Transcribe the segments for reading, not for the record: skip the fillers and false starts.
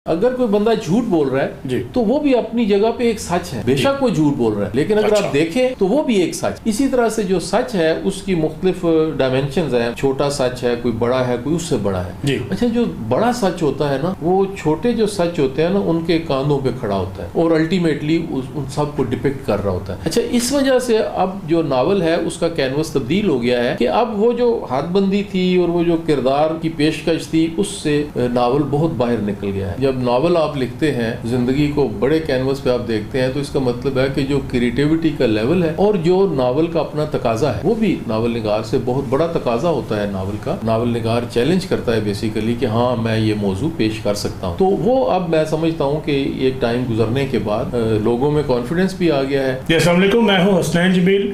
اگر کوئی بندہ جھوٹ بول رہا ہے تو وہ بھی اپنی جگہ پہ ایک سچ ہے، بے شک وہ جھوٹ بول رہا ہے، لیکن اگر آپ دیکھیں تو وہ بھی ایک سچ۔ اسی طرح سے جو سچ ہے اس کی مختلف ڈائمینشنز ہیں، چھوٹا سچ ہے، کوئی بڑا ہے، کوئی اس سے بڑا ہے۔ اچھا، جو بڑا سچ ہوتا ہے نا، وہ چھوٹے جو سچ ہوتے ہیں نا ان کے کاندھوں پہ کھڑا ہوتا ہے اور الٹیمیٹلی ان سب کو ڈپکٹ کر رہا ہوتا ہے۔ اچھا، اس وجہ سے اب جو ناول ہے اس کا کینوس تبدیل ہو گیا ہے کہ اب وہ جو حد بندی تھی اور وہ جو کردار کی پیشکش تھی اس سے ناول بہت باہر نکل گیا ہے۔ جب ناول آپ لکھتے ہیں، زندگی کو بڑے کینوس پہ آپ دیکھتے ہیں، تو اس کا مطلب ہے کہ جو کریٹیوٹی کا لیول ہے اور جو ناول کا اپنا تقاضا ہے وہ بھی ناول نگار سے بہت بڑا تقاضا ہوتا ہے ناول کا۔ ناول نگار چیلنج کرتا ہے بیسیکلی کہ ہاں میں یہ موضوع پیش کر سکتا ہوں، تو وہ اب میں سمجھتا ہوں کہ ایک ٹائم گزرنے کے بعد لوگوں میں کانفیڈنس بھی آ گیا ہے۔ السلام علیکم، میں ہوں حسنین جمیل،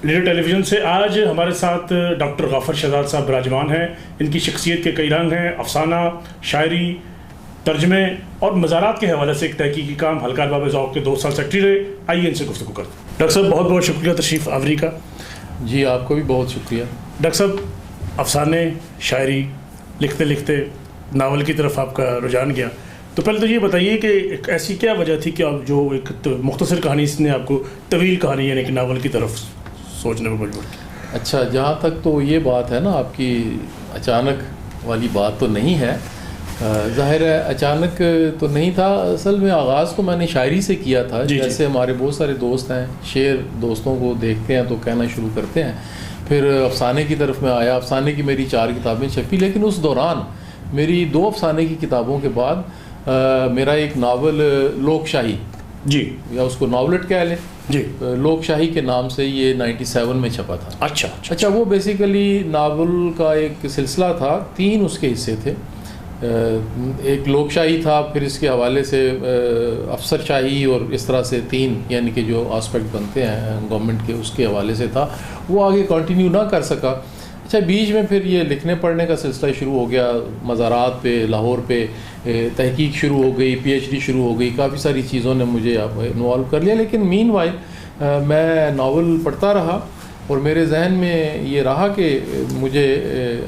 لیڈر ٹیلی ویژن سے۔ آج ہمارے ساتھ ڈاکٹر غافر شہزاد صاحب براجمان ہیں۔ ان کی شخصیت کے کئی رنگ ہیں، افسانہ، شاعری، ترجمے اور مزارات کے حوالے سے ایک تحقیقی کام۔ حلقہ ارباب ذوق کے 2 سال سیکرٹری رہے۔ آئیے ان سے گفتگو کرتے ہیں۔ ڈاکٹر صاحب بہت بہت شکریہ تشریف آوری کا۔ جی آپ کو بھی بہت شکریہ۔ ڈاکٹر صاحب، افسانے، شاعری لکھتے لکھتے ناول کی طرف آپ کا رجحان گیا، تو پہلے تو یہ بتائیے کہ ایک ایسی کیا وجہ تھی کہ آپ جو ایک مختصر کہانی اس نے آپ کو طویل کہانی یعنی کہ ناول کی طرف سوچنے میں مجبور کیا؟ اچھا، جہاں تک تو یہ بات ہے نا، آپ کی اچانک والی بات تو نہیں ہے، ظاہر ہے اچانک تو نہیں تھا۔ اصل میں آغاز تو میں نے شاعری سے کیا تھا۔ جیسے ہمارے بہت سارے دوست ہیں، شعر دوستوں کو دیکھتے ہیں تو کہنا شروع کرتے ہیں، پھر افسانے کی طرف میں آیا۔ افسانے کی میری 4 کتابیں چھپی، لیکن اس دوران میری 2 افسانے کی کتابوں کے بعد میرا ایک ناول لوک شاہی، یا اس کو ناولٹ کہہ لیں، لوک شاہی کے نام سے یہ 97 میں چھپا تھا۔ اچھا، وہ بیسیکلی ناول کا ایک سلسلہ تھا، 3 اس کے حصے تھے۔ ایک لوک شاہی تھا، پھر اس کے حوالے سے افسر شاہی، اور اس طرح سے 3 یعنی کہ جو آسپیکٹ بنتے ہیں گورنمنٹ کے، اس کے حوالے سے تھا۔ وہ آگے کنٹینیو نہ کر سکا۔ اچھا، بیچ میں پھر یہ لکھنے پڑھنے کا سلسلہ شروع ہو گیا، مزارات پہ، لاہور پہ تحقیق شروع ہو گئی، PhD شروع ہو گئی، کافی ساری چیزوں نے مجھے انوالو کر لیا۔ لیکن مین وائل میں ناول پڑھتا رہا اور میرے ذہن میں یہ رہا کہ مجھے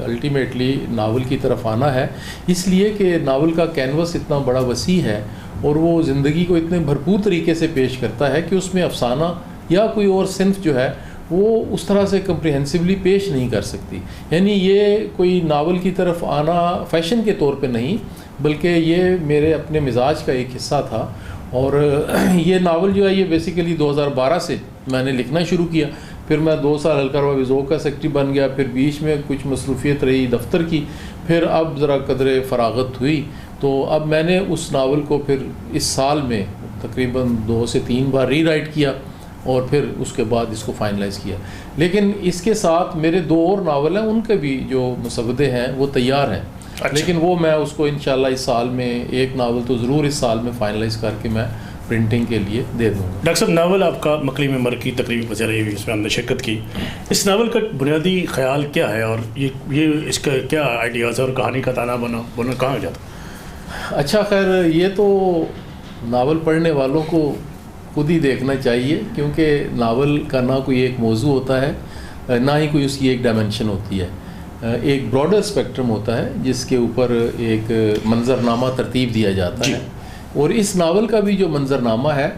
الٹیمیٹلی ناول کی طرف آنا ہے، اس لیے کہ ناول کا کینوس اتنا بڑا وسیع ہے اور وہ زندگی کو اتنے بھرپور طریقے سے پیش کرتا ہے کہ اس میں افسانہ یا کوئی اور صنف جو ہے وہ اس طرح سے کمپریہنسولی پیش نہیں کر سکتی۔ یعنی یہ کوئی ناول کی طرف آنا فیشن کے طور پہ نہیں، بلکہ یہ میرے اپنے مزاج کا ایک حصہ تھا۔ اور یہ ناول جو ہے یہ بیسیکلی 2012 سے میں نے لکھنا شروع کیا۔ پھر میں 2 سال حلقہ ارباب ذوق کا سیکرٹری بن گیا، پھر بیچ میں کچھ مصروفیت رہی دفتر کی، پھر اب ذرا قدر فراغت ہوئی، تو اب میں نے اس ناول کو پھر اس سال میں تقریباً 2 سے 3 بار ری رائٹ کیا اور پھر اس کے بعد اس کو فائنلائز کیا۔ لیکن اس کے ساتھ میرے 2 اور ناول ہیں، ان کے بھی جو مسودے ہیں وہ تیار ہیں۔ لیکن وہ میں اس کو انشاءاللہ اس سال میں ایک ناول تو ضرور اس سال میں فائنلائز کر کے میں پرنٹنگ کے لیے دے دوں گا۔ ڈاکٹر صاحب، ناول آپ کا مکلی میں کی تقریب وزیر اس میں ہم نے شرکت کی۔ اس ناول کا بنیادی خیال کیا ہے اور یہ اس کا کیا آئیڈیاز ہے اور کہانی کا تانا بنا کہاں جاتا؟ اچھا، خیر یہ تو ناول پڑھنے والوں کو خود ہی دیکھنا چاہیے، کیونکہ ناول کا نہ کوئی ایک موضوع ہوتا ہے، نہ ہی کوئی اس کی ایک ڈائمنشن ہوتی ہے۔ ایک براڈر اسپیکٹرم ہوتا ہے جس کے اوپر ایک منظرنامہ ترتیب دیا جاتا ہے، اور اس ناول کا بھی جو منظرنامہ ہے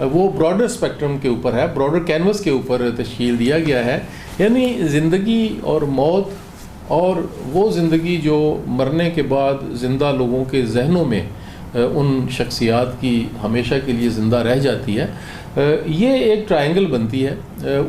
وہ براڈر اسپیکٹرم کے اوپر ہے، براڈر کینوس کے اوپر تشکیل دیا گیا ہے۔ یعنی زندگی اور موت، اور وہ زندگی جو مرنے کے بعد زندہ لوگوں کے ذہنوں میں ان شخصیات کی ہمیشہ کے لیے زندہ رہ جاتی ہے، یہ ایک ٹرائنگل بنتی ہے،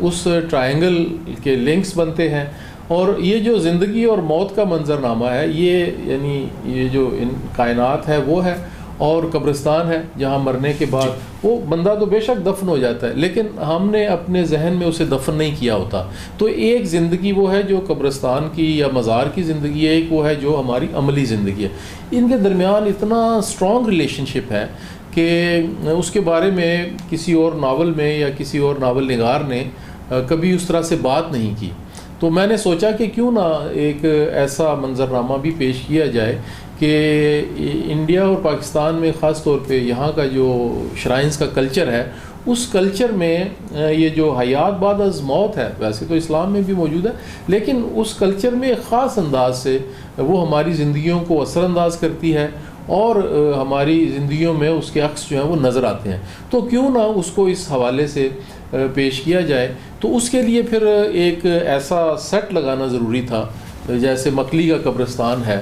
اس ٹرائنگل کے لنکس بنتے ہیں، اور یہ جو زندگی اور موت کا منظرنامہ ہے یعنی یہ جو کائنات ہے وہ ہے، اور قبرستان ہے جہاں مرنے کے بعد وہ بندہ تو بے شک دفن ہو جاتا ہے، لیکن ہم نے اپنے ذہن میں اسے دفن نہیں کیا ہوتا۔ تو ایک زندگی وہ ہے جو قبرستان کی یا مزار کی زندگی ہے، ایک وہ ہے جو ہماری عملی زندگی ہے۔ ان کے درمیان اتنا اسٹرانگ ریلیشن شپ ہے کہ اس کے بارے میں کسی اور ناول میں یا کسی اور ناول نگار نے کبھی اس طرح سے بات نہیں کی۔ تو میں نے سوچا کہ کیوں نہ ایک ایسا منظرنامہ بھی پیش کیا جائے کہ انڈیا اور پاکستان میں خاص طور پہ یہاں کا جو شرائنز کا کلچر ہے، اس کلچر میں یہ جو حیات بعد از موت ہے، ویسے تو اسلام میں بھی موجود ہے، لیکن اس کلچر میں ایک خاص انداز سے وہ ہماری زندگیوں کو اثر انداز کرتی ہے، اور ہماری زندگیوں میں اس کے عکس جو ہیں وہ نظر آتے ہیں، تو کیوں نہ اس کو اس حوالے سے پیش کیا جائے۔ تو اس کے لیے پھر ایک ایسا سیٹ لگانا ضروری تھا، جیسے مکلی کا قبرستان ہے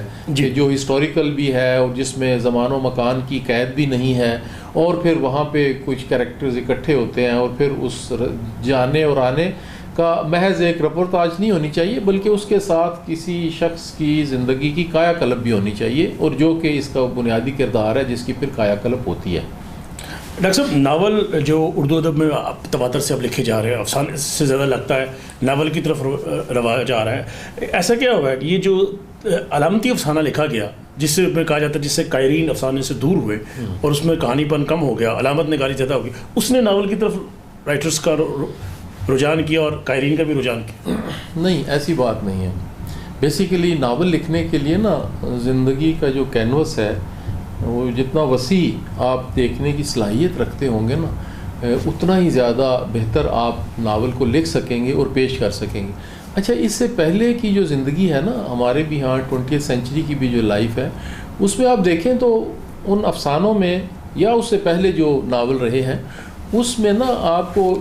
جو ہسٹوریکل بھی ہے اور جس میں زمان و مکان کی قید بھی نہیں ہے، اور پھر وہاں پہ کچھ کریکٹرز اکٹھے ہوتے ہیں، اور پھر اس جانے اور آنے کا محض ایک رپورتاج نہیں ہونی چاہیے، بلکہ اس کے ساتھ کسی شخص کی زندگی کی کایا کلپ بھی ہونی چاہیے، اور جو کہ اس کا بنیادی کردار ہے جس کی پھر کایا کلپ ہوتی ہے۔ ڈاکٹر صاحب، ناول جو اردو ادب میں تواتر سے اب لکھے جا رہے ہیں، افسانے سے زیادہ لگتا ہے ناول کی طرف روایا جا رہا ہے، ایسا کیا ہوا ہے کہ یہ جو علامتی افسانہ لکھا گیا جس سے میں کہا جاتا ہے جس سے قائرین افسانے سے دور ہوئے اور اس میں کہانی پن کم ہو گیا، علامت نگاری زیادہ ہو گئی، اس نے ناول کی طرف رائٹرز کا رجحان کیا اور قائرین کا بھی رجحان کیا؟ نہیں، ایسی بات نہیں ہے۔ بیسیکلی ناول لکھنے کے لیے نا زندگی کا جو کینوس ہے وہ جتنا وسیع آپ دیکھنے کی صلاحیت رکھتے ہوں گے نا، اتنا ہی زیادہ بہتر آپ ناول کو لکھ سکیں گے اور پیش کر سکیں گے۔ اچھا، اس سے پہلے کی جو زندگی ہے نا ہمارے بھی ہاں 20th سینچری کی بھی جو لائف ہے، اس میں آپ دیکھیں تو ان افسانوں میں یا اس سے پہلے جو ناول رہے ہیں اس میں نا آپ کو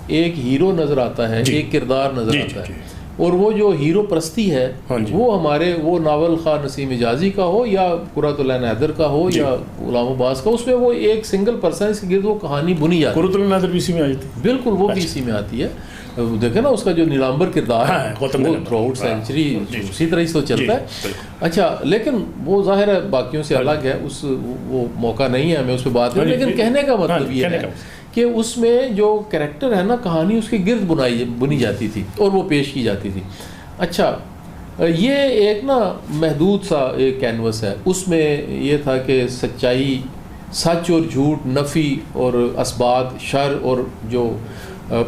ایک ہیرو نظر آتا ہے، ایک کردار نظر آتا ہے، اور وہ جو ہیرو پرستی ہے وہ ہمارے وہ ناول خواہ نسیم حجازی کا ہو یا قرۃ العین حیدر کا ہو یا غلام عباس کا، اس میں وہ ایک سنگل پرسن کے گرد وہ کہانی بنی جاتی ہے۔ قرۃ العین حیدر بھی اسی میں آ جاتی ہے، بالکل وہ بھی اسی میں آتی ہے۔ دیکھیں نا اس کا جو نیلامبر کردار ہے وہ تھرو آؤٹ سینچری اسی طرح سے تو چلتا ہے۔ اچھا، لیکن وہ ظاہر ہے باقیوں سے الگ ہے، وہ موقع نہیں ہے ہمیں اس پہ بات کریں، لیکن کہنے کا مطلب یہ ہے کہ اس میں جو کریکٹر ہے نا کہانی اس کے گرد بنی جاتی تھی اور وہ پیش کی جاتی تھی۔ اچھا، یہ ایک نا محدود سا ایک کینوس ہے، اس میں یہ تھا کہ سچائی، سچ اور جھوٹ، نفی اور اثبات، شر اور جو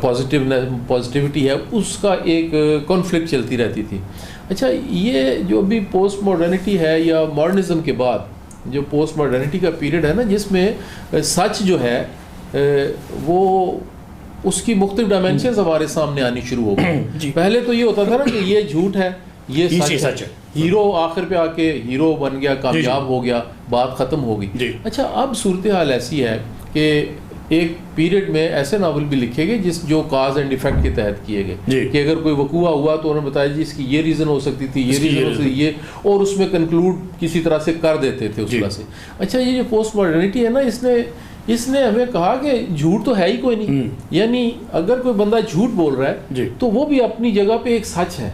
پازیٹیوٹی ہے اس کا ایک کانفلکٹ چلتی رہتی تھی۔ اچھا، یہ جو ابھی پوسٹ ماڈرنٹی ہے یا ماڈرنزم کے بعد جو پوسٹ ماڈرنٹی کا پیریڈ ہے نا، جس میں سچ جو ہے وہ اس کی مختلف ڈائمینشنز ہمارے سامنے آنی شروع ہو گئی۔ پہلے تو یہ ہوتا تھا نا کہ یہ جھوٹ ہے، یہ سچ ہے، ہیرو آخر پہ آ کے ہیرو بن گیا، کامیاب ہو گیا، بات ختم ہو گئی۔ اچھا، اب صورتحال ایسی ہے کہ ایک پیریڈ میں ایسے ناول بھی لکھے گئے جو کاز اینڈ ایفیکٹ کے تحت کیے گئے کہ اگر کوئی وقوع ہوا تو انہوں نے بتایا جی اس کی یہ ریزن ہو سکتی تھی، یہ ریزن ہو سکتی یہ، اور اس میں کنکلوڈ کسی طرح سے کر دیتے تھے اس طرح سے۔ اچھا، یہ جو پوسٹ ماڈرنٹی ہے نا، اس نے ہمیں کہا کہ جھوٹ تو ہے ہی کوئی نہیں، یعنی اگر کوئی بندہ جھوٹ بول رہا ہے تو وہ بھی اپنی جگہ پہ ایک سچ ہے،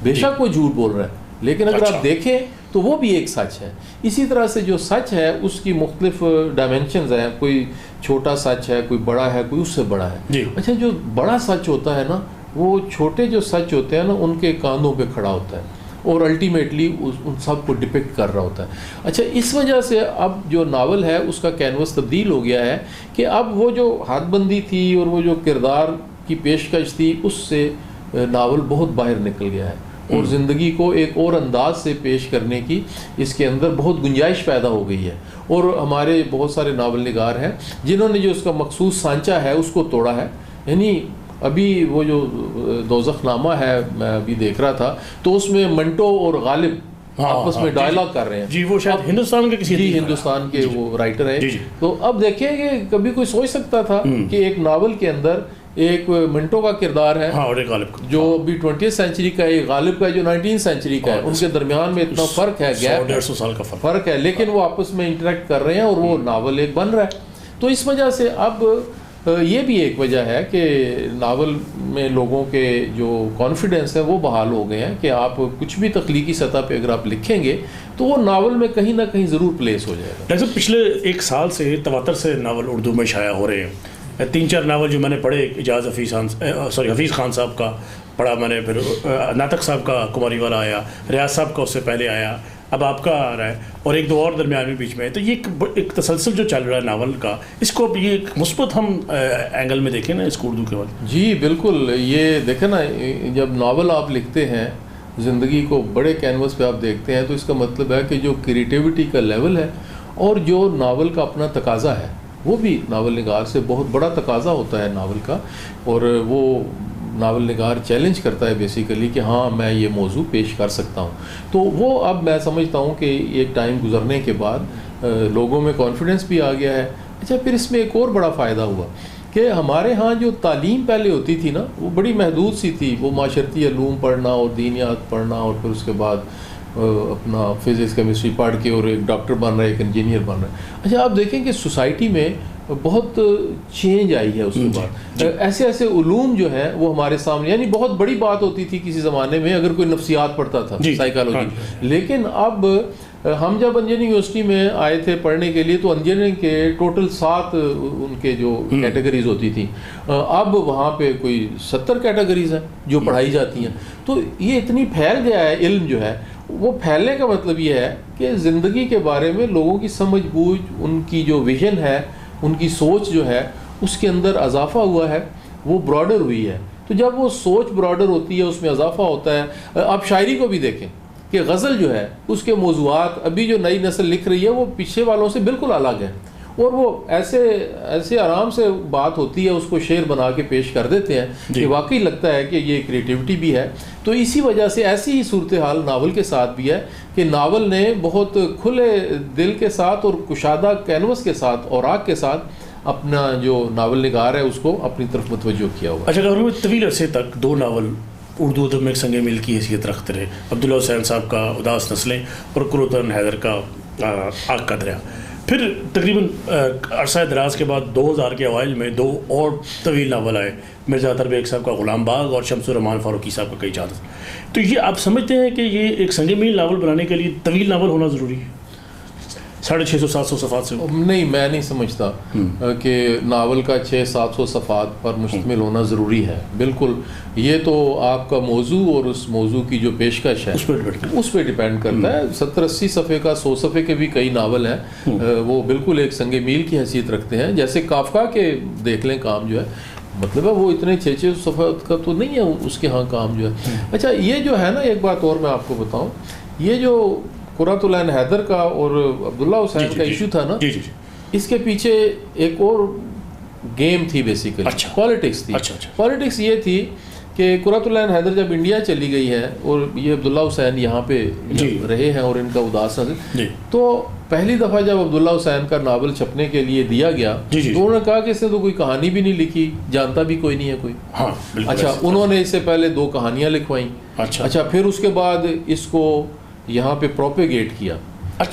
بے شک وہ جھوٹ بول رہا ہے لیکن اگر آپ دیکھیں تو وہ بھی ایک سچ ہے۔ اسی طرح سے جو سچ ہے اس کی مختلف ڈائمینشنز ہیں، کوئی چھوٹا سچ ہے، کوئی بڑا ہے، کوئی اس سے بڑا ہے۔ اچھا، جو بڑا سچ ہوتا ہے نا وہ چھوٹے جو سچ ہوتے ہیں نا ان کے کاندھوں پہ کھڑا ہوتا ہے اور الٹیمیٹلی ان سب کو ڈپکٹ کر رہا ہوتا ہے۔ اچھا، اس وجہ سے اب جو ناول ہے اس کا کینوس تبدیل ہو گیا ہے کہ اب وہ جو حد بندی تھی اور وہ جو کردار کی پیشکش تھی اس سے ناول بہت باہر نکل گیا ہے اور زندگی کو ایک اور انداز سے پیش کرنے کی اس کے اندر بہت گنجائش پیدا ہو گئی ہے، اور ہمارے بہت سارے ناول نگار ہیں جنہوں نے جو اس کا مخصوص سانچہ ہے اس کو توڑا ہے۔ یعنی ابھی وہ جو دوزخ نامہ ہے میں ابھی دیکھ رہا تھا تو اس میں منٹو اور غالب آپس میں ڈائلاگ کر رہے ہیں، جی وہ شاید ہندوستان کے کسی ہندوستان کے وہ رائٹر ہیں۔ تو اب دیکھیں کہ کبھی کوئی سوچ سکتا تھا کہ ایک ناول کے اندر ایک منٹو کا کردار ہے جو ابھی 20th سینچری کا ہے، غالب کا جو 19th سینچری کا ہے، ان کے درمیان میں اتنا فرق ہے، گیپ 150 سال کا فرق ہے، لیکن وہ آپس میں انٹریکٹ کر رہے ہیں اور وہ ناول ایک بن رہا ہے۔ تو اس وجہ سے اب یہ بھی ایک وجہ ہے کہ ناول میں لوگوں کے جو کانفیڈنس ہے وہ بحال ہو گئے ہیں کہ آپ کچھ بھی تخلیقی سطح پہ اگر آپ لکھیں گے تو وہ ناول میں کہیں نہ کہیں ضرور پلیس ہو جائے گا۔ ڈاکٹر صاحب، پچھلے ایک سال سے تواتر سے ناول اردو میں شائع ہو رہے ہیں، 3-4 ناول جو میں نے پڑھے، اجاز حفیظ خان صاحب کا پڑھا میں نے، پھر ناطق صاحب کا کماری والا آیا، ریاض صاحب کا اس سے پہلے آیا، اب آپ کا آ رہا ہے، اور ایک دو اور درمیان میں بیچ میں ہے۔ تو یہ ایک تسلسل جو چل رہا ہے ناول کا، اس کو اب یہ مثبت ہم اینگل میں دیکھیں نا اس کو اردو کے بعد؟ جی بالکل، یہ دیکھیں نا جب ناول آپ لکھتے ہیں زندگی کو بڑے کینوس پہ آپ دیکھتے ہیں تو اس کا مطلب ہے کہ جو کریٹیوٹی کا لیول ہے اور جو ناول کا اپنا تقاضا ہے وہ بھی ناول نگار سے بہت بڑا تقاضا ہوتا ہے ناول کا، اور وہ ناول نگار چیلنج کرتا ہے بیسیکلی کہ ہاں میں یہ موضوع پیش کر سکتا ہوں. تو وہ اب میں سمجھتا ہوں کہ ایک ٹائم گزرنے کے بعد لوگوں میں کانفیڈنس بھی آ گیا ہے. اچھا پھر اس میں ایک اور بڑا فائدہ ہوا کہ ہمارے ہاں جو تعلیم پہلے ہوتی تھی نا وہ بڑی محدود سی تھی. وہ معاشرتی علوم پڑھنا اور دینیات پڑھنا اور پھر اس کے بعد اپنا فزکس کیمسٹری پڑھ کے اور ایک ڈاکٹر بن رہا ہے, ایک انجینئر بن رہا ہے. اچھا آپ دیکھیں کہ سوسائٹی میں بہت چینج آئی ہے اس کے بعد. ایسے ایسے علوم جو ہیں وہ ہمارے سامنے, یعنی بہت بڑی بات ہوتی تھی کسی زمانے میں اگر کوئی نفسیات پڑھتا تھا, سائیکالوجی. لیکن اب ہم جب انجینئرنگ یونیورسٹی میں آئے تھے پڑھنے کے لیے تو انجینئرنگ کے ٹوٹل 7 ان کے جو کیٹیگریز ہوتی تھیں, اب وہاں پہ کوئی 70 کیٹیگریز ہیں جو پڑھائی جاتی ہیں. تو یہ اتنی پھیل گیا ہے علم جو ہے. وہ پھیلنے کا مطلب یہ ہے کہ زندگی کے بارے میں لوگوں کی سمجھ بوجھ, ان کی جو ویژن ہے, ان کی سوچ جو ہے اس کے اندر اضافہ ہوا ہے, وہ براڈر ہوئی ہے. تو جب وہ سوچ براڈر ہوتی ہے, اس میں اضافہ ہوتا ہے. آپ شاعری کو بھی دیکھیں کہ غزل جو ہے اس کے موضوعات ابھی جو نئی نسل لکھ رہی ہے وہ پیچھے والوں سے بالکل الگ ہیں, اور وہ ایسے آرام سے بات ہوتی ہے, اس کو شعر بنا کے پیش کر دیتے ہیں کہ واقعی لگتا ہے کہ یہ کریٹیوٹی بھی ہے. تو اسی وجہ سے ایسی ہی صورتحال ناول کے ساتھ بھی ہے کہ ناول نے بہت کھلے دل کے ساتھ اور کشادہ کینوس کے ساتھ, اوراق کے ساتھ اپنا جو ناول نگار ہے اس کو اپنی طرف متوجہ کیا ہوا. اچھا غور طویل عرصے تک 2 ناول اردو ادب میں ایک سنگ میل کی حیثیت رکھتے رہے, عبداللہ حسین صاحب کا اداس نسلیں اور قرۃ حیدر کا آگ کا دریا. پھر تقریباً عرصہ دراز کے بعد 2000 کے اوائل میں 2 اور طویل ناول آئے, مرزا اطہر بیگ صاحب کا غلام باغ اور شمس الرحمان فاروقی صاحب کا کئی اجازت. تو یہ آپ سمجھتے ہیں کہ یہ ایک سنگ میل ناول بنانے کے لیے طویل ناول ہونا ضروری ہے 650-700 صفحات سے؟ نہیں, میں نہیں سمجھتا کہ ناول کا 600-700 صفحات پر مشتمل ہونا ضروری ہے. بالکل, یہ تو آپ کا موضوع اور اس موضوع کی جو پیشکش ہے اس پہ ڈیپینڈ کرتا ہے. 70-80 صفحے کا 100 صفحے کے بھی کئی ناول ہیں, وہ بالکل ایک سنگ میل کی حیثیت رکھتے ہیں. جیسے کافکا کے دیکھ لیں کام جو ہے, مطلب ہے وہ اتنے 600 صفحات کا تو نہیں ہے اس کے ہاں کام جو ہے. اچھا یہ جو ہے نا, ایک بات اور میں آپ کو بتاؤں, یہ جو قرۃ العین حیدر کا اور عبداللہ حسین کا ایشو تھا نا, اس کے پیچھے ایک اور گیم تھی بیسیکلی, پالیٹکس تھی. پالیٹکس یہ تھی کہ قرۃ العین حیدر جب انڈیا چلی گئی ہے اور یہ عبداللہ حسین یہاں پہ رہے ہیں اور ان کا اداس نظر, تو پہلی دفعہ جب عبداللہ حسین کا ناول چھپنے کے لیے دیا گیا تو انہوں نے کہا کہ اس نے تو کوئی کہانی بھی نہیں لکھی, جانتا بھی کوئی نہیں ہے کوئی. اچھا, انہوں نے اس سے پہلے 2 کہانیاں لکھوائیں. اچھا, پھر اس کے بعد اس کو یہاں پہ پروپیگیٹ کیا,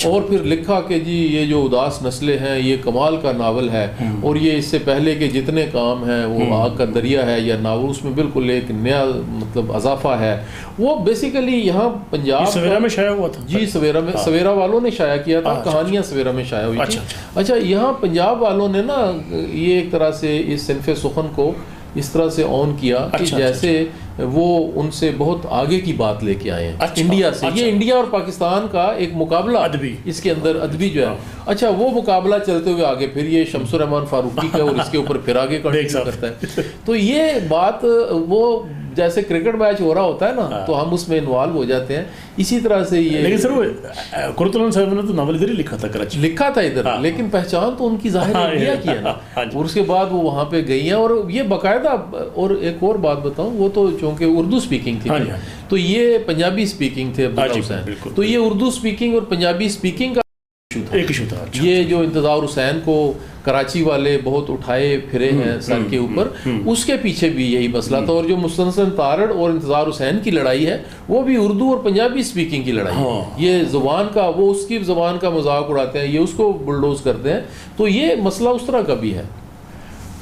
اور پھر لکھا کہ جی یہ جو اداس نسلیں ہیں یہ کمال کا ناول ہے, اور یہ اس سے پہلے کے جتنے کام ہیں وہ آگ کا دریا ہے یا ناول, اس میں بالکل ایک نیا مطلب اضافہ ہے. وہ بیسیکلی یہاں پنجاب سویرا میں شائع ہوا تھا. جی, سویرا والوں نے شائع کیا تھا, کہانیاں سویرا میں شائع ہوئی تھی. اچھا, یہاں پنجاب والوں نے نا یہ ایک طرح سے اس صنف سخن کو اس طرح سے آن کیا کہ جیسے وہ ان سے بہت آگے کی بات لے کے آئے ہیں انڈیا سے. یہ انڈیا اور پاکستان کا ایک مقابلہ ادبی, اس کے اندر ادبی جو ہے. اچھا, وہ مقابلہ چلتے ہوئے آگے پھر یہ شمس الرحمان فاروقی کا اور اس کے اوپر پھر آگے کرتا ہے. تو یہ بات وہ جیسے کرکٹ میچ ہو رہا ہوتا ہے نا, تو ہم اس میں انوالو ہو جاتے ہیں. اسی طرح سے یہ, لیکن سر وہ قرۃ العین صاحب نے تو ناول ادھر ہی لکھا تھا, کراچی لکھا تھا ادھر, لیکن پہچان تو ان کی ظاہر انڈیا کی ہے نا, اور اس کے بعد وہ وہاں پہ گئی ہیں. اور یہ باقاعدہ, اور ایک اور بات بتاؤں, وہ تو چونکہ اردو اسپیکنگ تھی تو یہ پنجابی اسپیکنگ تھے عبداللہ حسین, تو یہ اردو اسپیکنگ اور پنجابی اسپیکنگ کا ایک ایشو تھا. یہ جو انتظار حسین کو کراچی والے بہت اٹھائے پھرے ہیں سر کے اوپر, اس کے پیچھے بھی یہی مسئلہ تھا. اور جو مستنصر تارڑ اور انتظار حسین کی لڑائی ہے وہ بھی اردو اور پنجابی اسپیکنگ کی لڑائی ہے. یہ زبان کا, وہ اس کی زبان کا مذاق اڑاتے ہیں, یہ اس کو بلڈوز کرتے ہیں. تو یہ مسئلہ اس طرح کا بھی ہے.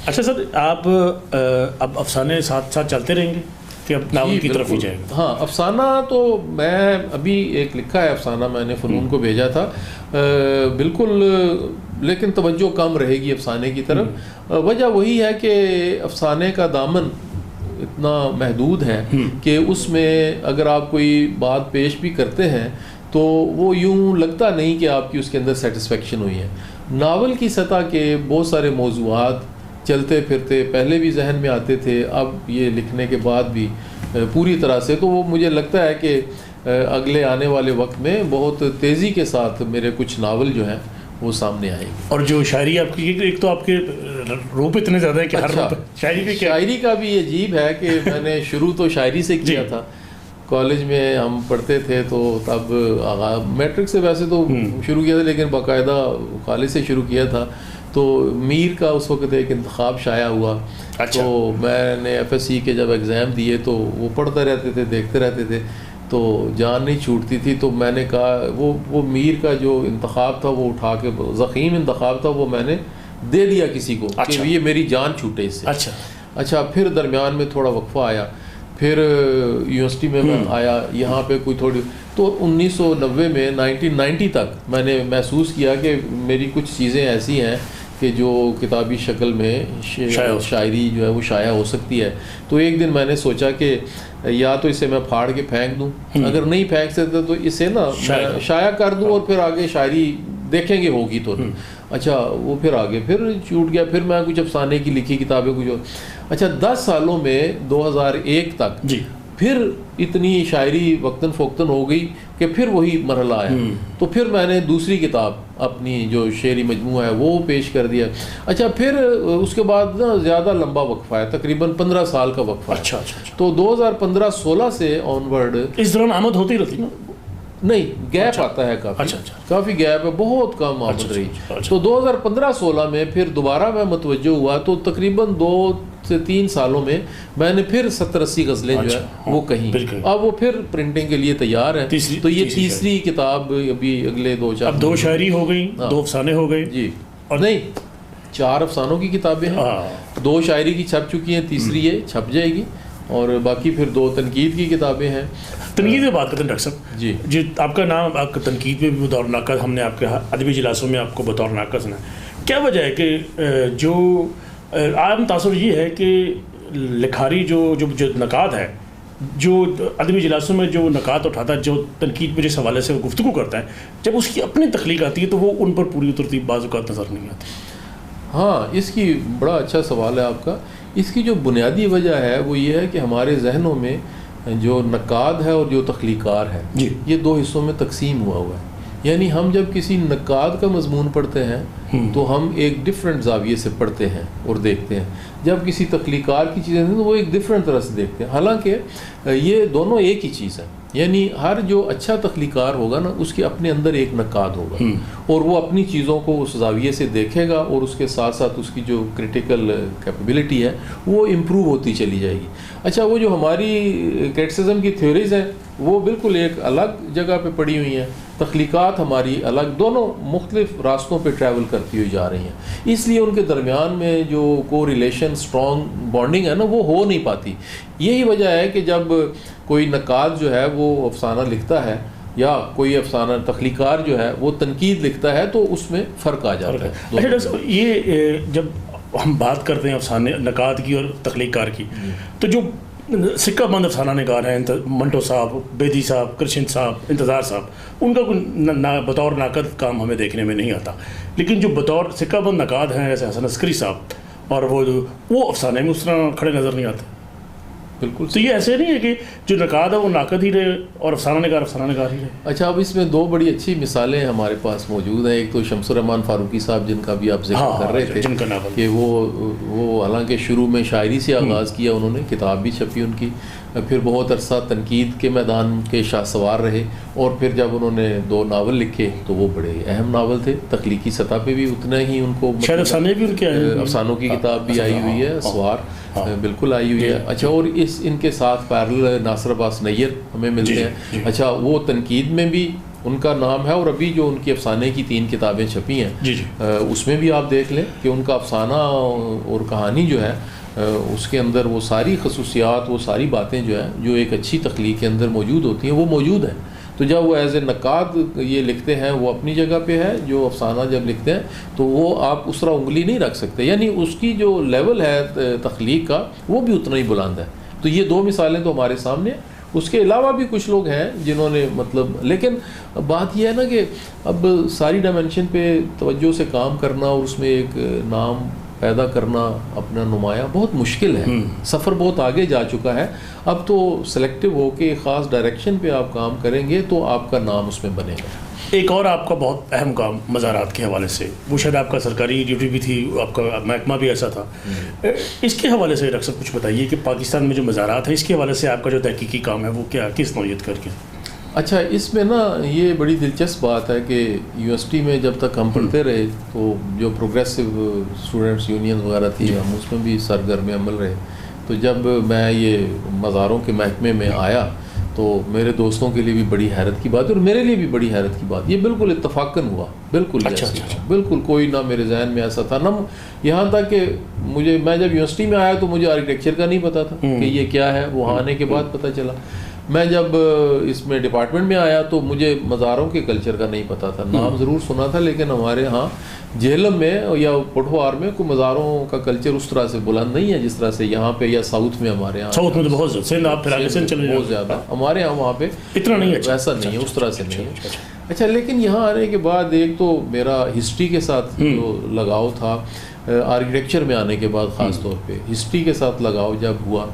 اچھا سر, آپ اب افسانے ساتھ ساتھ چلتے رہیں گے کہ اب ناول کی طرف ہی جائیں گے؟ ہاں, افسانہ تو میں ابھی ایک لکھا ہے افسانہ, میں نے فنون کو بھیجا تھا بالکل, لیکن توجہ کم رہے گی افسانے کی طرف. وجہ وہی ہے کہ افسانے کا دامن اتنا محدود ہے کہ اس میں اگر آپ کوئی بات پیش بھی کرتے ہیں تو وہ یوں لگتا نہیں کہ آپ کی اس کے اندر سیٹسفیکشن ہوئی ہے. ناول کی سطح کے بہت سارے موضوعات چلتے پھرتے پہلے بھی ذہن میں آتے تھے, اب یہ لکھنے کے بعد بھی پوری طرح سے. تو وہ مجھے لگتا ہے کہ اگلے آنے والے وقت میں بہت تیزی کے ساتھ میرے کچھ ناول جو ہیں وہ سامنے آئے گی. اور جو شاعری آپ کی، ایک تو آپ کے روپ اتنے زیادہ ہیں کہ ہر شاعری پہ شاعری کا بھی عجیب ہے کہ میں نے شروع تو شاعری سے کیا تھا. کالج میں ہم پڑھتے تھے تو تب میٹرک سے ویسے تو شروع کیا تھا، لیکن باقاعدہ کالج سے شروع کیا تھا. تو میر کا اس وقت ایک انتخاب شائع ہوا. تو میں نے ایف ایس سی کے جب ایگزام دیے تو وہ پڑھتے رہتے تھے، دیکھتے رہتے تھے، تو جان نہیں چھوٹتی تھی. تو میں نے کہا وہ میر کا جو انتخاب تھا وہ اٹھا کے، ضخیم انتخاب تھا، وہ میں نے دے دیا کسی کو کہ یہ میری جان چھوٹے اس سے. اچھا پھر درمیان میں تھوڑا وقفہ آیا، پھر یونیورسٹی میں آیا یہاں پہ کوئی تھوڑی. تو 1990 میں 1990 تک میں نے محسوس کیا کہ میری کچھ چیزیں ایسی ہیں کہ جو کتابی شکل میں شاعری جو ہے وہ شائع ہو سکتی ہے. تو ایک دن میں نے سوچا کہ یا تو اسے میں پھاڑ کے پھینک دوں، اگر نہیں پھینک سکتا تو اسے نا شائع کر دوں اور پھر آگے شاعری دیکھیں گے ہوگی تو. اچھا وہ پھر آگے پھر چھوٹ گیا. پھر میں کچھ افسانے کی لکھی کتابیں کچھ. اچھا 10 سالوں میں 2001 تک پھر اتنی شاعری وقتاً فوقتاً ہو گئی کہ پھر وہی مرحلہ آیا. تو پھر میں نے دوسری کتاب اپنی جو شعری مجموعہ ہے وہ پیش کر دیا. اچھا پھر اس کے بعد نا زیادہ لمبا وقفہ ہے، تقریباً 15 سال کا وقفہ. اچھا تو 2015-16 سے آنورڈ اس دوران آمد ہوتی رہتی نا؟ نہیں، گیپ آتا ہے کافی گیپ ہے، بہت کم آمد رہی. تو 2015-16 میں پھر دوبارہ میں متوجہ ہوا تو تقریباً 2 سے 3 سالوں میں میں نے پھر 70-80 غزلیں جو ہے وہ کہیں. اب وہ پھر پرنٹنگ کے لیے تیار ہے. تو یہ تیسری کتاب ابھی اگلے 2-4. اب 2 شاعری ہو گئی، 2 افسانے ہو گئے. جی اور نہیں، 4 افسانوں کی کتابیں ہیں، 2 شاعری کی چھپ چکی ہیں، تیسری یہ چھپ جائے گی، اور باقی پھر 2 تنقید کی کتابیں ہیں. تنقید میں بات کرتے ہیں ڈاکٹر صاحب. جی آپ کا نام، آپ کا تنقید میں بھی بطور ناقد، ہم نے آپ کے ادبی اجلاسوں میں آپ کو بطور ناقد سنا. کیا وجہ ہے کہ جو عام تاثر یہ ہے کہ لکھاری جو نقاد ہے، جو ادبی اجلاسوں میں جو نکات اٹھاتا ہے، جو تنقید پہ جس حوالے سے وہ گفتگو کرتا ہے، جب اس کی اپنی تخلیق آتی ہے تو وہ ان پر پوری اترتی بعض اوقات نظر نہیں آتی. ہاں، اس کی بڑا اچھا سوال ہے آپ کا. اس کی جو بنیادی وجہ ہے وہ یہ ہے کہ ہمارے ذہنوں میں جو نقاد ہے اور جو تخلیقار ہے یہ 2 حصوں میں تقسیم ہوا ہے. یعنی ہم جب کسی نقاد کا مضمون پڑھتے ہیں تو ہم ایک ڈفرینٹ زاویے سے پڑھتے ہیں اور دیکھتے ہیں. جب کسی تخلیقار کی چیزیں تو وہ ایک ڈفرینٹ طرح سے دیکھتے ہیں. حالانکہ یہ دونوں ایک ہی چیز ہے. یعنی ہر جو اچھا تخلیقار ہوگا نا اس کے اپنے اندر ایک نقاد ہوگا اور وہ اپنی چیزوں کو اس زاویے سے دیکھے گا اور اس کے ساتھ ساتھ اس کی جو کریٹیکل کیپیبلٹی ہے وہ امپروو ہوتی چلی جائے گی. اچھا وہ جو ہماری کریٹیسزم کی تھیوریز ہیں وہ بالکل ایک الگ جگہ پہ پڑی ہوئی ہیں. تخلیقات ہماری الگ، دونوں مختلف راستوں پہ ٹریول کرتی ہوئی جا رہی ہیں. اس لیے ان کے درمیان میں جو کو ریلیشن اسٹرانگ بانڈنگ ہے نا وہ ہو نہیں پاتی. یہی وجہ ہے کہ جب کوئی نقاد جو ہے وہ افسانہ لکھتا ہے یا کوئی افسانہ تخلیقار جو ہے وہ تنقید لکھتا ہے تو اس میں فرق آ جاتا ہے. اچھا یہ جب ہم بات کرتے ہیں افسانے نقاد کی اور تخلیقار کی، تو جو سکہ بند افسانہ نگار ہیں، منٹو صاحب، بیدی صاحب، کرشن صاحب، انتظار صاحب، ان کا کوئی بطور ناقد کام ہمیں دیکھنے میں نہیں آتا. لیکن جو بطور سکہ بند نقاد ہیں جیسے حسن عسکری صاحب، اور وہ افسانے میں اس طرح کھڑے نظر نہیں آتے. بالکل. تو یہ ایسے نہیں ہے کہ جو نقاد ہے وہ ناقد ہی رہے اور افسانہ نگار ہی رہے. اچھا اب اس میں 2 بڑی اچھی مثالیں ہمارے پاس موجود ہیں. ایک تو شمس الرحمان فاروقی صاحب جن کا بھی آپ ذکر کر رہے تھے، جن کا ناول کہ وہ حالانکہ شروع میں شاعری سے آغاز کیا انہوں نے، کتاب بھی چھپی ان کی، پھر بہت عرصہ تنقید کے میدان کے شاہ سوار رہے، اور پھر جب انہوں نے 2 ناول لکھے تو وہ بڑے اہم ناول تھے. تخلیقی سطح پہ بھی اتنا ہی ان کو، افسانے بھی ان کے افسانوں کی کتاب بھی آئی ہوئی ہے، اسوار بالکل آئی ہوئی ہے. اچھا اور ان کے ساتھ پیرل ناصر عباس نیر ہمیں ملتے ہیں. اچھا وہ تنقید میں بھی ان کا نام ہے، اور ابھی جو ان کی افسانے کی 3 کتابیں چھپی ہیں اس میں بھی آپ دیکھ لیں کہ ان کا افسانہ اور کہانی جو ہے اس کے اندر وہ ساری خصوصیات، وہ ساری باتیں جو ہیں جو ایک اچھی تخلیق کے اندر موجود ہوتی ہیں وہ موجود ہیں. تو جب وہ ایز اے نقاد یہ لکھتے ہیں وہ اپنی جگہ پہ ہے، جو افسانہ جب لکھتے ہیں تو وہ آپ اس طرح انگلی نہیں رکھ سکتے. یعنی اس کی جو لیول ہے تخلیق کا وہ بھی اتنا ہی بلند ہے. تو یہ 2 مثالیں تو ہمارے سامنے ہیں. اس کے علاوہ بھی کچھ لوگ ہیں جنہوں نے لیکن بات یہ ہے نا کہ اب ساری ڈائمینشن پہ توجہ سے کام کرنا اور اس میں ایک نام پیدا کرنا اپنا نمایاں بہت مشکل ہے. سفر بہت آگے جا چکا ہے. اب تو سلیکٹیو ہو کے خاص ڈائریکشن پہ آپ کام کریں گے تو آپ کا نام اس میں بنے گا. ایک اور آپ کا بہت اہم کام مزارات کے حوالے سے، وہ شاید آپ کا سرکاری ڈیوٹی بھی تھی، آپ کا محکمہ بھی ایسا تھا، اس کے حوالے سے ڈاکٹر صاحب کچھ بتائیے کہ پاکستان میں جو مزارات ہیں اس کے حوالے سے آپ کا جو تحقیقی کام ہے وہ کیا، کس نوعیت کر کے؟ اچھا، اس میں نا یہ بڑی دلچسپ بات ہے کہ یونیورسٹی میں جب تک ہم پڑھتے رہے تو جو پروگریسو اسٹوڈنٹس یونین وغیرہ تھی ہم اس میں بھی سرگرم عمل رہے. تو جب میں یہ مزاروں کے محکمے میں آیا تو میرے دوستوں کے لیے بھی بڑی حیرت کی بات اور میرے لیے بھی بڑی حیرت کی بات، یہ بالکل اتفاقاً ہوا، بالکل بالکل کوئی نہ میرے ذہن میں ایسا تھا نہ، یہاں تک کہ میں جب یونیورسٹی میں آیا تو مجھے آرکیٹیکچر کا نہیں پتا تھا کہ یہ کیا ہے، وہاں آنے کے بعد پتہ چلا. میں جب اس میں ڈپارٹمنٹ میں آیا تو مجھے مزاروں کے کلچر کا نہیں پتا تھا، نام ضرور سنا تھا لیکن ہمارے ہاں جہلم میں یا پٹھوار میں کوئی مزاروں کا کلچر اس طرح سے بلند نہیں ہے جس طرح سے یہاں پہ یا ساؤتھ میں ہمارے یہاں. ساؤتھ میں تو بہت بہت زیادہ، ہمارے یہاں وہاں پہ اتنا نہیں ہے، ویسا نہیں ہے، اس طرح سے نہیں ہے. اچھا، لیکن یہاں آنے کے بعد ایک تو میرا ہسٹری کے ساتھ جو لگاؤ تھا، آرکیٹیکچر میں آنے کے بعد خاص طور پہ ہسٹری کے ساتھ لگاؤ جب ہوا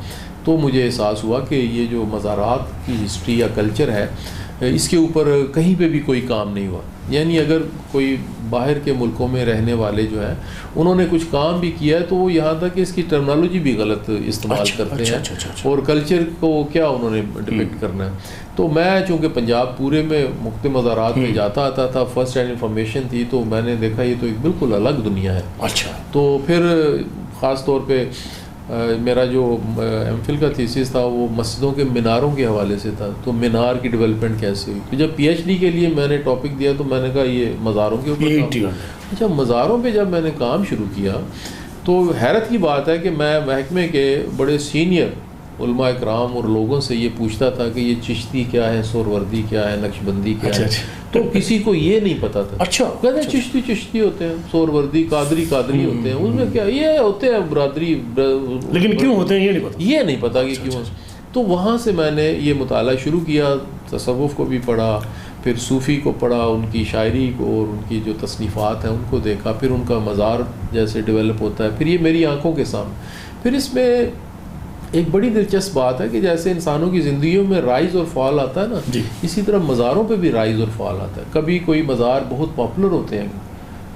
تو مجھے احساس ہوا کہ یہ جو مزارات کی ہسٹری یا کلچر ہے اس کے اوپر کہیں پہ بھی کوئی کام نہیں ہوا. یعنی اگر کوئی باہر کے ملکوں میں رہنے والے جو ہیں انہوں نے کچھ کام بھی کیا ہے تو وہ یہاں تک کہ اس کی ٹرمنالوجی بھی غلط استعمال کرتے ہیں اور کلچر کو کیا انہوں نے ڈپکٹ کرنا ہے. تو میں چونکہ پنجاب پورے میں مختلف مزارات میں جاتا آتا تھا، فرسٹ ہینڈ انفارمیشن تھی، تو میں نے دیکھا یہ تو ایک بالکل الگ دنیا ہے. اچھا. تو پھر خاص طور پہ میرا جو ایم فل کا تھیسس تھا وہ مسجدوں کے میناروں کے حوالے سے تھا، تو مینار کی ڈیولپمنٹ کیسے ہوئی. تو جب پی ایچ ڈی کے لیے میں نے ٹاپک دیا تو میں نے کہا یہ مزاروں کے اوپر. اچھا، مزاروں پہ جب میں نے کام شروع کیا تو حیرت کی بات ہے کہ میں محکمے کے بڑے سینئر علماء اکرام اور لوگوں سے یہ پوچھتا تھا کہ یہ چشتی کیا ہے، سوروردی کیا ہے، نقش بندی کیا ہے، تو کسی کو یہ نہیں پتا تھا. اچھا. کہتے ہیں چشتی چشتی ہوتے ہیں، سوروردی قادری قادری ہوتے ہیں، اس میں کیا یہ ہوتے ہیں برادری، لیکن کیوں ہوتے ہیں یہ نہیں پتا کہ کیوں. تو وہاں سے میں نے یہ مطالعہ شروع کیا، تصوف کو بھی پڑھا، پھر صوفی کو پڑھا، ان کی شاعری کو اور ان کی جو تصنیفات ہیں ان کو دیکھا، پھر ان کا مزار جیسے ڈیولپ ہوتا ہے، پھر یہ میری آنکھوں کے سامنے. پھر اس میں ایک بڑی دلچسپ بات ہے کہ جیسے انسانوں کی زندگیوں میں رائز اور فال آتا ہے نا، اسی طرح مزاروں پہ بھی رائز اور فال آتا ہے. کبھی کوئی مزار بہت پاپولر ہوتے ہیں،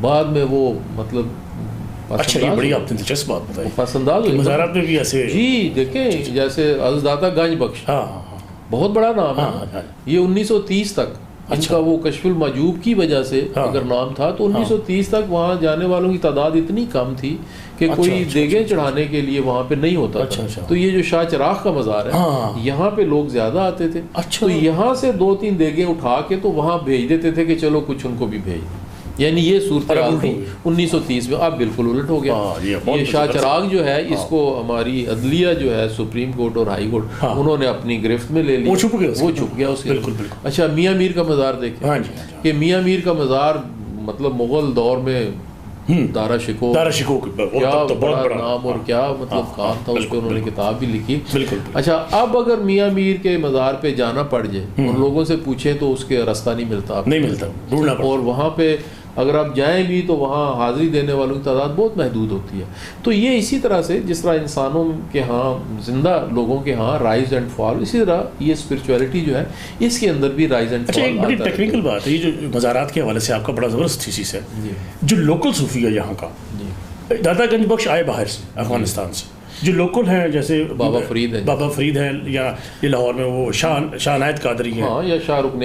بعد میں وہ مطلب اچھا، یہ بڑی آپ نے دلچسپ بات بتائی، پسنداز ہوئی مزارات میں بھی ایسے. جی دیکھیں، جیسے حضرت گنج بخش بہت بڑا نام ہے، یہ 1930 تک ان کا وہ کشف المحجوب کی وجہ سے اگر نام تھا تو 1930 تک وہاں جانے والوں کی تعداد اتنی کم تھی کہ کوئی دیگیں چڑھانے کے لیے وہاں پہ نہیں ہوتا تھا. تو یہ جو شاہ چراغ کا مزار ہے یہاں پہ لوگ زیادہ آتے تھے، تو یہاں سے 2-3 دیگیں اٹھا کے تو وہاں بھیج دیتے تھے کہ چلو کچھ ان کو بھی بھیج. یعنی یہ صورتحال تھی 1930 میں. اب بالکل الٹ ہو گیا. یہ شاہ چراغ جو ہے اس کو ہماری عدلیہ جو ہے سپریم کورٹ اور ہائی کورٹ انہوں نے اپنی گرفت میں لے لی، وہ چھپ گیا اس کے. اچھا، میاں میر کا مزار دیکھیں کہ میاں میر کا مزار مطلب مغل دور میں دارا شکوہ کیا بڑا نام اور کیا مطلب کام تھا، اس پہ انہوں نے کتاب بھی لکھی. اچھا، اب اگر میاں میر کے مزار پہ جانا پڑ جائے اور لوگوں سے پوچھیں تو اس کے راستہ نہیں ملتا، اور وہاں پہ اگر آپ جائیں بھی تو وہاں حاضری دینے والوں کی تعداد بہت محدود ہوتی ہے. تو یہ اسی طرح سے جس طرح انسانوں کے ہاں زندہ لوگوں کے ہاں رائز اینڈ فال، اسی طرح یہ اسپرچویلٹی جو ہے اس کے اندر بھی رائز اینڈ فال. ایک بڑی ٹیکنیکل بات ہے، یہ جو مزارات کے حوالے سے آپ کا بڑا زبردست تھیسس ہے. جو لوکل صوفی ہے یہاں کا، داتا گنج بخش آئے باہر سے افغانستان سے، جو لوکل ہیں جیسے بابا فرید ہیں یا یہ لاہور میں وہ شاہ عنایت قادری ہیں، یا شاہ رکن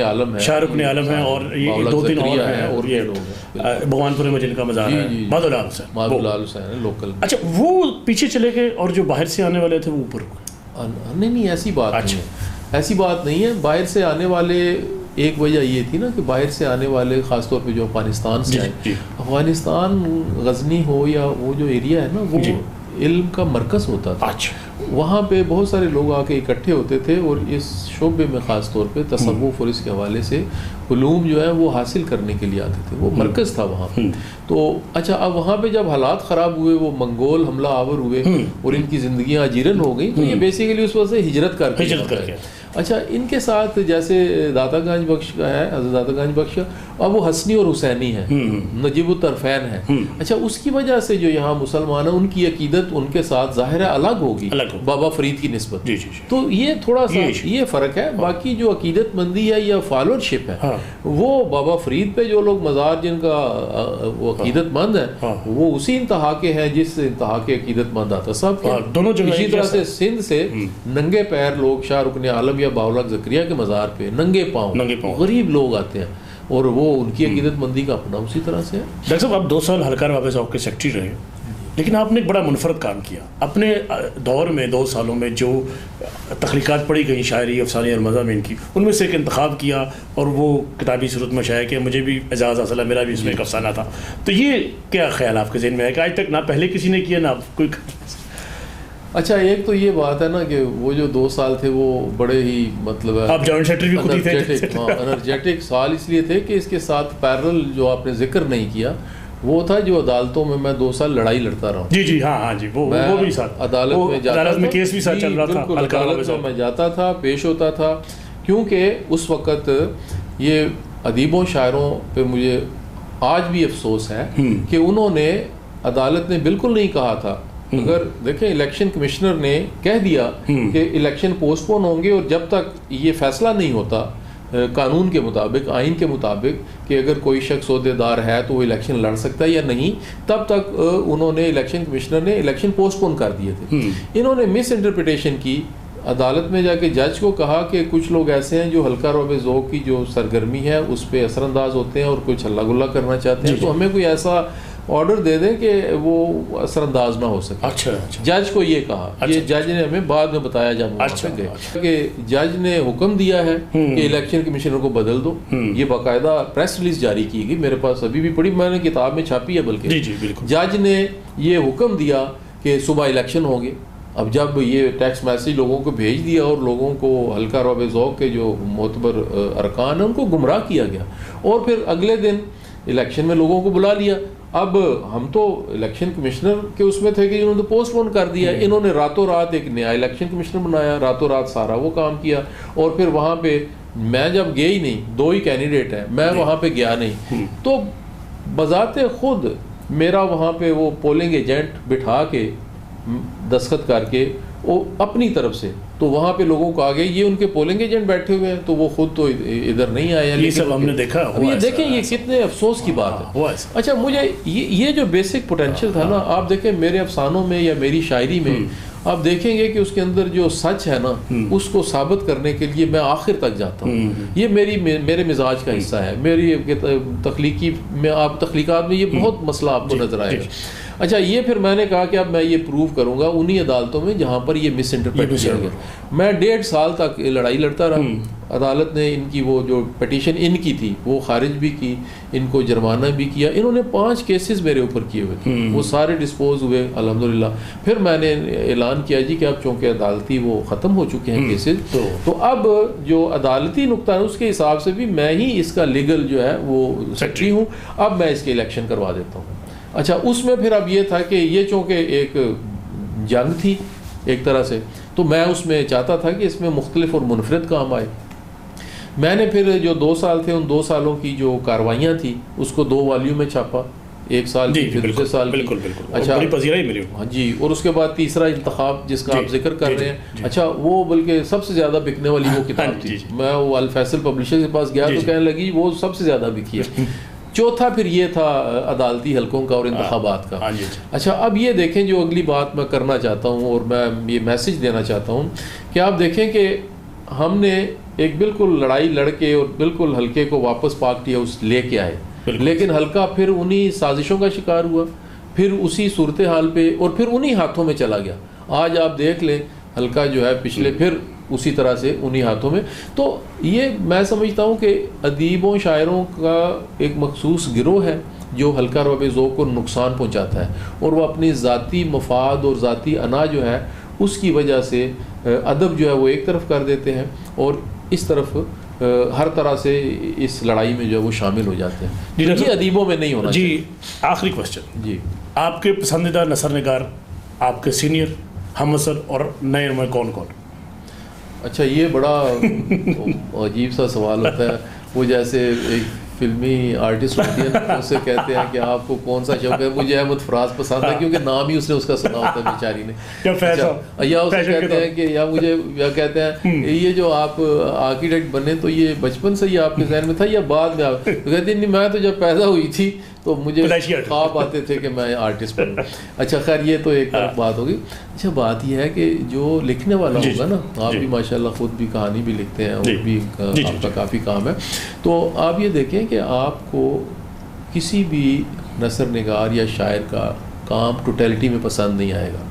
عالم ہے، اور یہ 2-3 اور ہیں، اور یہ بھگوانپور میں جن کا مزار ہے مادولال حسین لوکل. اچھا، وہ پیچھے چلے گئے اور جو باہر سے آنے والے تھے وہ اوپر. نہیں، ایسی بات نہیں ہے. باہر سے آنے والے ایک وجہ یہ تھی نا کہ باہر سے آنے والے خاص طور پہ جو افغانستان سے آئے، افغانستان غزنی ہو یا وہ جو ایریا ہے نا وہ علم کا مرکز ہوتا تھا. وہاں پہ بہت سارے لوگ آ کے اکٹھے ہوتے تھے اور اس شعبے میں خاص طور پہ تصوف اور اس کے حوالے سے علوم جو ہے وہ حاصل کرنے کے لیے آتے تھے. وہ مرکز تھا وہاں پہ. تو اچھا، اب وہاں پہ جب حالات خراب ہوئے، وہ منگول حملہ آور ہوئے اور ان کی زندگیاں اجیرن ہو گئی، تو یہ بیسیکلی اس وجہ سے ہجرت کر کے. اچھا، ان کے ساتھ جیسے داتا گنج بخش کا ہے، حضرت داتا گنج بخش، اب وہ حسنی اور حسینی ہے، نجیب الطرفین ہے. اچھا، اس کی وجہ سے جو یہاں مسلمان ہیں ان کی عقیدت ان کے ساتھ ظاہر ہے الگ ہوگی بابا فرید کی نسبت. تو یہ تھوڑا سا یہ فرق ہے. باقی جو عقیدت مندی ہے یا فالوورشپ ہے وہ بابا فرید پہ جو لوگ مزار جن کا وہ عقیدت مند ہے وہ اسی انتہا کے ہیں جس انتہا کے عقیدت مند آتا سب کے دونوں جگہ. اسی طرح سے سندھ سے ننگے پیر لوگ شاہ رکن عالم یا باولاک زکریا کے مزار پہ ننگے پاؤں غریب لوگ آتے ہیں اور وہ ان کی عقیدت مندی کا اپنا اسی طرح سے ہے. ڈاکٹر صاحب آپ 2 سال حلقہ نواب ذوق کے سیکرٹری رہے, لیکن آپ نے ایک بڑا منفرد کام کیا اپنے دور میں. 2 سالوں میں جو تخلیقات پڑھی گئی شاعری افسانے اور مضامین کی, ان میں سے ایک انتخاب کیا اور وہ کتابی صورت میں شائع کیا. مجھے بھی اعزاز حاصل ہے, میرا بھی اس میں ایک افسانہ تھا. تو یہ کیا خیال آپ کے ذہن میں ہے کہ آج تک نہ پہلے کسی نے کیا نہ کوئی؟ اچھا ایک تو یہ بات ہے نا کہ وہ جو 2 سال تھے وہ بڑے ہی مطلب آپ جوائنٹ سیکرٹری بھی خود ہی تھے. انرجیٹک سال اس لیے تھے کہ اس کے ساتھ پیرل جو آپ نے ذکر نہیں کیا وہ تھا جو عدالتوں میں 2 سال لڑائی لڑتا رہا ہوں. جی ہاں جی وہ بھی ساتھ عدالت میں جاتا تھا, کیس بھی ساتھ چل رہا تھا. عدالت میں جاتا تھا, پیش ہوتا تھا, کیونکہ اس وقت یہ ادیبوں شاعروں پہ مجھے آج بھی افسوس ہے کہ انہوں نے عدالت نے بالکل نہیں کہا تھا. اگر دیکھیں الیکشن کمشنر نے کہہ دیا کہ الیکشن پوسٹ پون ہوں گے اور جب تک یہ فیصلہ نہیں ہوتا قانون کے مطابق آئین کے مطابق کہ اگر کوئی شخص عہدیدار ہے تو وہ الیکشن لڑ سکتا ہے یا نہیں, تب تک انہوں نے الیکشن کمشنر نے الیکشن پوسٹ پون کر دیے تھے. انہوں نے مس انٹرپریٹیشن کی, عدالت میں جا کے جج کو کہا کہ کچھ لوگ ایسے ہیں جو حلقہ رعب ذوق کی جو سرگرمی ہے اس پہ اثر انداز ہوتے ہیں اور کچھ ہلا گلا کرنا چاہتے ہیں, تو ہمیں کوئی ایسا آرڈر دے دیں کہ وہ اثر انداز نہ ہو سکے. اچھا جج کو یہ کہا, یہ جج نے ہمیں بعد میں بتایا جب گئے کہ جج نے حکم دیا ہے کہ الیکشن کمشنر کو بدل دو. یہ باقاعدہ پریس ریلیز جاری کی گئی, میرے پاس ابھی بھی پڑھی, میں نے کتاب میں چھاپی ہے. بلکہ جج نے یہ حکم دیا کہ صبح الیکشن ہوں گے. اب جب یہ ٹیکسٹ میسیج لوگوں کو بھیج دیا اور لوگوں کو حلقہ رعب ذوق کے جو معتبر ارکان ہیں ان کو گمراہ کیا گیا, اور پھر اگلے دن الیکشن میں لوگوں کو بلا لیا. اب ہم تو الیکشن کمشنر کے اس میں تھے کہ انہوں نے پوسٹ پون کر دیا. انہوں نے راتوں رات ایک نیا الیکشن کمشنر بنایا, راتوں رات سارا وہ کام کیا, اور پھر وہاں پہ میں جب گیا ہی نہیں, 2 ہی کینڈیڈیٹ ہیں, میں وہاں پہ گیا نہیں, تو بذات خود میرا وہاں پہ وہ پولنگ ایجنٹ بٹھا کے دستخط کر کے وہ اپنی طرف سے, تو وہاں پہ لوگوں کو آگے یہ ان کے پولنگ ایجنٹ بیٹھے ہوئے ہیں, تو وہ خود تو ادھر نہیں آیا. یہ سب ہم نے دیکھا. یہ دیکھیں یہ کتنے افسوس کی بات ہے. اچھا مجھے یہ جو بیسک پوٹینشیل تھا نا, آپ دیکھیں میرے افسانوں میں یا میری شاعری میں آپ دیکھیں گے کہ اس کے اندر جو سچ ہے نا اس کو ثابت کرنے کے لیے میں آخر تک جاتا ہوں. یہ میرے مزاج کا حصہ ہے. میری تخلیقی میں آپ تخلیقات میں یہ بہت مسئلہ آپ کو نظر آئے گا. اچھا یہ پھر میں نے کہا کہ اب میں یہ پروو کروں گا انہی عدالتوں میں جہاں پر یہ مس انٹرپریٹ کیا گیا. میں 1.5 سال تک لڑائی لڑتا رہا. عدالت نے ان کی وہ جو پٹیشن ان کی تھی وہ خارج بھی کی, ان کو جرمانہ بھی کیا. انہوں نے 5 کیسز میرے اوپر کیے ہوئے تھے, وہ سارے ڈسپوز ہوئے الحمدللہ. پھر میں نے اعلان کیا جی کہ اب چونکہ عدالتی وہ ختم ہو چکے ہیں کیسز, تو اب جو عدالتی نقطہ ہے اس کے حساب سے بھی میں ہی اس کا لیگل جو ہے وہ سیکرٹری ہوں. اب میں اس کے الیکشن کروا دیتا ہوں. اچھا اس میں پھر اب یہ تھا کہ یہ چونکہ ایک جنگ تھی ایک طرح سے, تو میں اس میں چاہتا تھا کہ اس میں مختلف اور منفرد کام آئے. میں نے پھر جو 2 سال تھے ان 2 سالوں کی جو کاروائیاں تھیں اس کو 2 والیوم میں چھاپا, 1 سال کی پھر دوسرے سال. بالکل اچھا ہاں جی. اور اس کے بعد تیسرا انتخاب جس کا آپ ذکر کر رہے ہیں, اچھا وہ بلکہ سب سے زیادہ بکنے والی وہ کتاب تھی. میں وہ الفیصل پبلشر کے پاس گیا تو کہنے لگی وہ سب سے زیادہ بکی ہے. چوتھا پھر یہ تھا عدالتی حلقوں کا اور انتخابات کا. اچھا اب یہ دیکھیں جو اگلی بات میں کرنا چاہتا ہوں اور میں یہ میسج دینا چاہتا ہوں کہ آپ دیکھیں کہ ہم نے ایک بالکل لڑائی لڑ کے اور بالکل حلقے کو واپس پاک کیا اس لے کے آئے, لیکن حلقہ پھر انہی سازشوں کا شکار ہوا, پھر اسی صورتحال پہ اور پھر انہی ہاتھوں میں چلا گیا. آج آپ دیکھ لیں حلقہ جو ہے پچھلے پھر اسی طرح سے انہی ہاتھوں میں. تو یہ میں سمجھتا ہوں کہ ادیبوں شاعروں کا ایک مخصوص گروہ ہے جو حلقہ رعب ذوق کو نقصان پہنچاتا ہے, اور وہ اپنی ذاتی مفاد اور ذاتی انا جو ہے اس کی وجہ سے ادب جو ہے وہ ایک طرف کر دیتے ہیں اور اس طرف ہر طرح سے اس لڑائی میں جو ہے وہ شامل ہو جاتے ہیں. یہ ادیبوں میں نہیں ہونا چاہیے. آخری کوشچن جی, آپ کے پسندیدہ نثر نگار, آپ کے سینئر ہم اثر اور نئے میں کون کون؟ اچھا یہ بڑا عجیب سا سوال ہوتا ہے. وہ جیسے فلمی آرٹسٹ ہوتی ہے نا، اس سے کہتے ہیں کہ آپ کو کون سا شوق ہے. مجھے احمد فراز پسند ہے کیونکہ نام ہی اس نے اس کا سنا ہوتا ہے بیچاری نے. یا اسے کہتے ہیں کہ یا کہتے ہیں یہ جو آپ آرکیٹیکٹ بنے تو یہ بچپن سے ہی آپ کے ذہن میں تھا یا بعد میں؟ آپ کہتے ہیں نہیں، میں تو جب پیدا ہوئی تھی تو مجھے خواب آتے تھے کہ میں آرٹسٹ بنوں. اچھا خیر یہ تو ایک بات ہوگی. اچھا بات یہ ہے کہ جو لکھنے والا ہوگا نا، آپ بھی ماشاءاللہ خود بھی کہانی بھی لکھتے ہیں اور بھی آپ کا کافی کام ہے، تو آپ یہ دیکھیں کہ آپ کو کسی بھی نثر نگار یا شاعر کا کام ٹوٹیلٹی میں پسند نہیں آئے گا.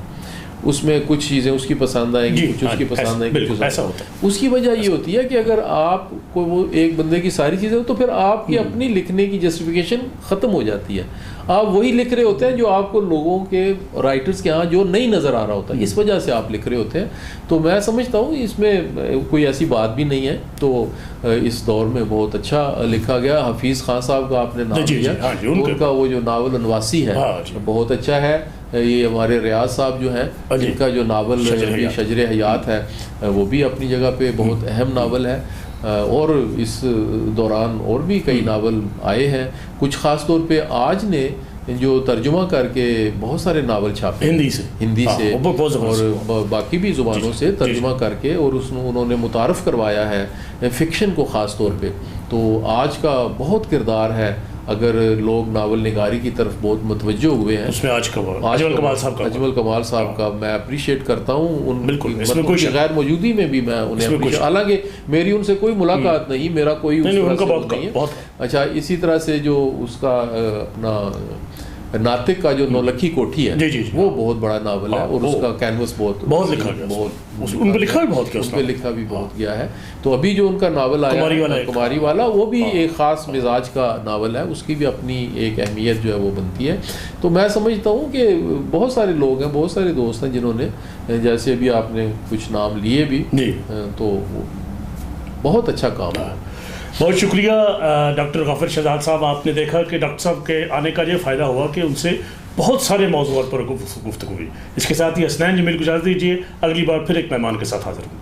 اس میں کچھ چیزیں اس کی پسند آئیں گی، کچھ اس کی پسند آئیں گی. ایسا ہوتا ہے. اس کی وجہ یہ ہوتی ہے کہ اگر آپ کو وہ ایک بندے کی ساری چیزیں ہو تو پھر آپ کی اپنی لکھنے کی جسٹیفیکیشن ختم ہو جاتی ہے. آپ وہی لکھ رہے ہوتے ہیں جو آپ کو لوگوں کے رائٹرز کے ہاں جو نہیں نظر آ رہا ہوتا ہے، اس وجہ سے آپ لکھ رہے ہوتے ہیں. تو میں سمجھتا ہوں اس میں کوئی ایسی بات بھی نہیں ہے. تو اس دور میں بہت اچھا لکھا گیا. حفیظ خان صاحب کا آپ نے نام لیا، ان کا وہ جو ناول انواسی ہے بہت اچھا ہے. یہ ہمارے ریاض صاحب جو ہیں، ان کا جو ناول شجر حیات ہے وہ بھی اپنی جگہ پہ بہت اہم ناول ہے. اور اس دوران اور بھی کئی ناول آئے ہیں. کچھ خاص طور پہ آج نے جو ترجمہ کر کے بہت سارے ناول چھاپے ہندی سے اور باقی بھی زبانوں سے ترجمہ کر کے، اور انہوں نے متعارف کروایا ہے فکشن کو خاص طور پہ. تو آج کا بہت کردار ہے. اگر لوگ ناول نگاری کی طرف بہت متوجہ ہوئے ہیں، اس میں اجمل کمال صاحب کا میں اپریشیٹ کرتا ہوں. ان غیر موجودی میں بھی میں انہیں، حالانکہ میری ان سے کوئی ملاقات نہیں، میرا کوئی نہیں ہے. اچھا اسی طرح سے جو اس کا اپنا ناطق کا جو نولکھی کوٹھی ہے وہ بہت بڑا ناول ہے اور اس کا کینوس بہت لکھا بھی بہت گیا ہے. تو ابھی جو ان کا ناول آیا کماری والا، وہ بھی ایک خاص مزاج کا ناول ہے. اس کی بھی اپنی ایک اہمیت جو ہے وہ بنتی ہے. تو میں سمجھتا ہوں کہ بہت سارے لوگ ہیں، بہت سارے دوست ہیں جنہوں نے، جیسے ابھی آپ نے کچھ نام لیے بھی، تو بہت اچھا کام ہے. بہت شکریہ ڈاکٹر غافر شہزاد صاحب. آپ نے دیکھا کہ ڈاکٹر صاحب کے آنے کا یہ فائدہ ہوا کہ ان سے بہت سارے موضوعات پر گفتگو ہوئی. اس کے ساتھ ہی حسنین جمیل کو اجازت دیجیے، اگلی بار پھر ایک مہمان کے ساتھ حاضر ہوں.